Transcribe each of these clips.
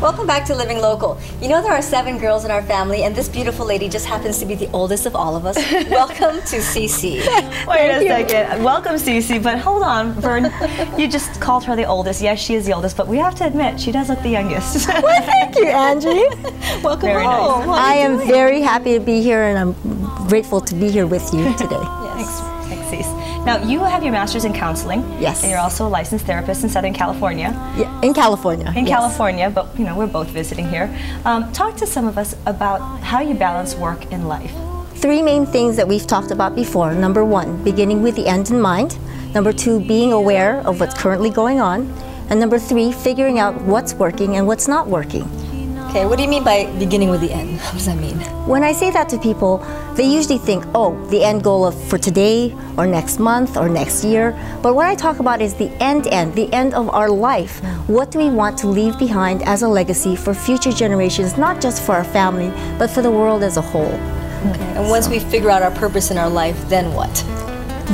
Welcome back to Living Local. You know there are 7 girls in our family, and this beautiful lady just happens to be the oldest of all of us. Welcome to Ceci. Wait a second. Welcome, Ceci, but hold on, Vern. You just called her the oldest. Yes, she is the oldest, but we have to admit, she does look the youngest. Well, thank you, Angie. Welcome Very home. nice. I am very happy to be here, and I'm grateful to be here with you today. Yes. Thanks, Ceci. Now, you have your master's in counseling. Yes. And you're also a licensed therapist in Southern California. Yeah, in California. In yes. California, but you know, we're both visiting here. Talk to some of us about how you balance work and life. 3 main things that we've talked about before. Number 1, beginning with the end in mind. Number 2, being aware of what's currently going on. And number 3, figuring out what's working and what's not working. Okay, what do you mean by beginning with the end? What does that mean? When I say that to people, they usually think, oh, the end goal for today or next month or next year. But what I talk about is the end, the end of our life. What do we want to leave behind as a legacy for future generations, not just for our family, but for the world as a whole? Okay. And once we figure out our purpose in our life, then what?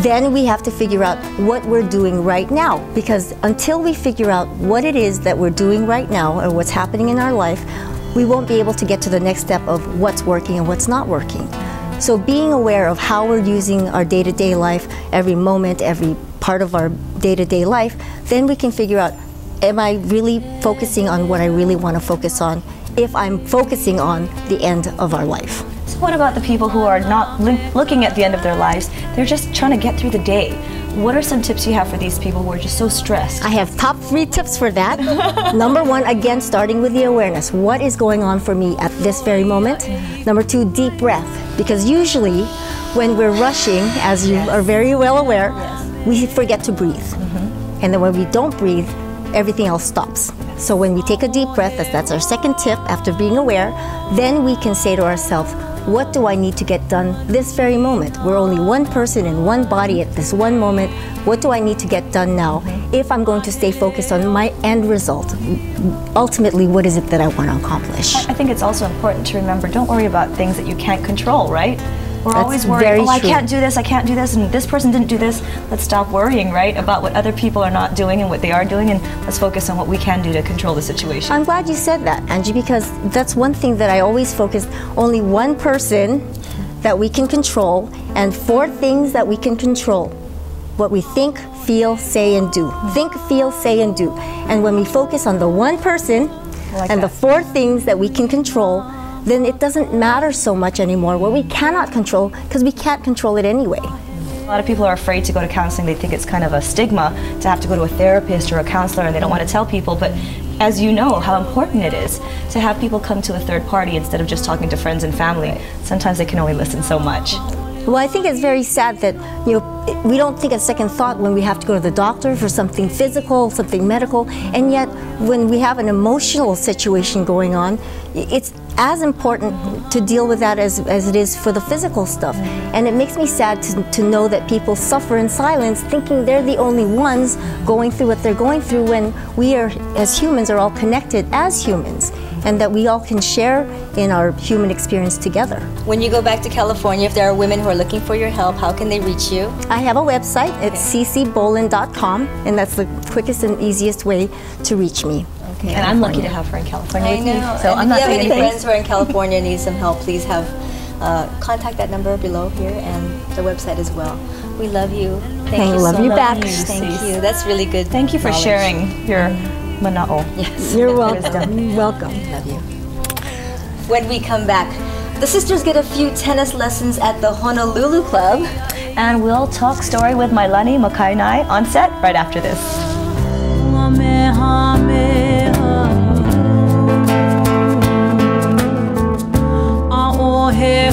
Then we have to figure out what we're doing right now, because until we figure out what it is that we're doing right now or what's happening in our life, we won't be able to get to the next step of what's working and what's not working. So being aware of how we're using our day-to-day life, every moment, every part of our day-to-day life, then we can figure out, am I really focusing on what I really want to focus on if I'm focusing on the end of our life? So what about the people who are not looking at the end of their lives? They're just trying to get through the day. What are some tips you have for these people who are just so stressed? I have top 3 tips for that. Number 1, again, starting with the awareness. What is going on for me at this very moment? Number 2, deep breath. Because usually when we're rushing, as you are very well aware, we forget to breathe. And then when we don't breathe, everything else stops. So when we take a deep breath, that's our second tip after being aware, then we can say to ourselves, what do I need to get done this very moment? We're only one person in one body at this one moment. What do I need to get done now if I'm going to stay focused on my end result? Ultimately, what is it that I want to accomplish? I think it's also important to remember, don't worry about things that you can't control, right? We're always worried, oh, I can't do this, and this person didn't do this. Let's stop worrying, right, about what other people are not doing and what they are doing, and let's focus on what we can do to control the situation. I'm glad you said that, Angie, because that's one thing that I always focus, only one person that we can control, and 4 things that we can control. What we think, feel, say, and do. Think, feel, say, and do. And when we focus on the one person and the 4 things that we can control, then it doesn't matter so much anymore what we cannot control, because we can't control it anyway. A lot of people are afraid to go to counseling. They think it's kind of a stigma to have to go to a therapist or a counselor, and they don't want to tell people. But as you know how important it is to have people come to a third party instead of just talking to friends and family. Sometimes they can only listen so much. Well, I think it's very sad that, you know, we don't think a second thought when we have to go to the doctor for something physical, something medical, and yet when we have an emotional situation going on, it's as important to deal with that as it is for the physical stuff. And it makes me sad to know that people suffer in silence, thinking they're the only ones going through what they're going through, when we are, as humans, are all connected as humans, and that we all can share in our human experience together. When you go back to California, if there are women who are looking for your help, how can they reach you? I have a website. It's cecibolan.com, and that's the quickest and easiest way to reach me. Okay. And I'm lucky to have her in California with me. So and I'm not if you have any anything. friends who are in California and need some help, please have contact that number below here and the website as well. We love you. Thank you love so you much. back. Thank you. That's really good. Thank you for knowledge. sharing your manao. Yes. You're welcome. Welcome. Love you. When we come back, the sisters get a few tennis lessons at the Honolulu Club. And we'll talk story with Mailani Makainai on set right after this. Hey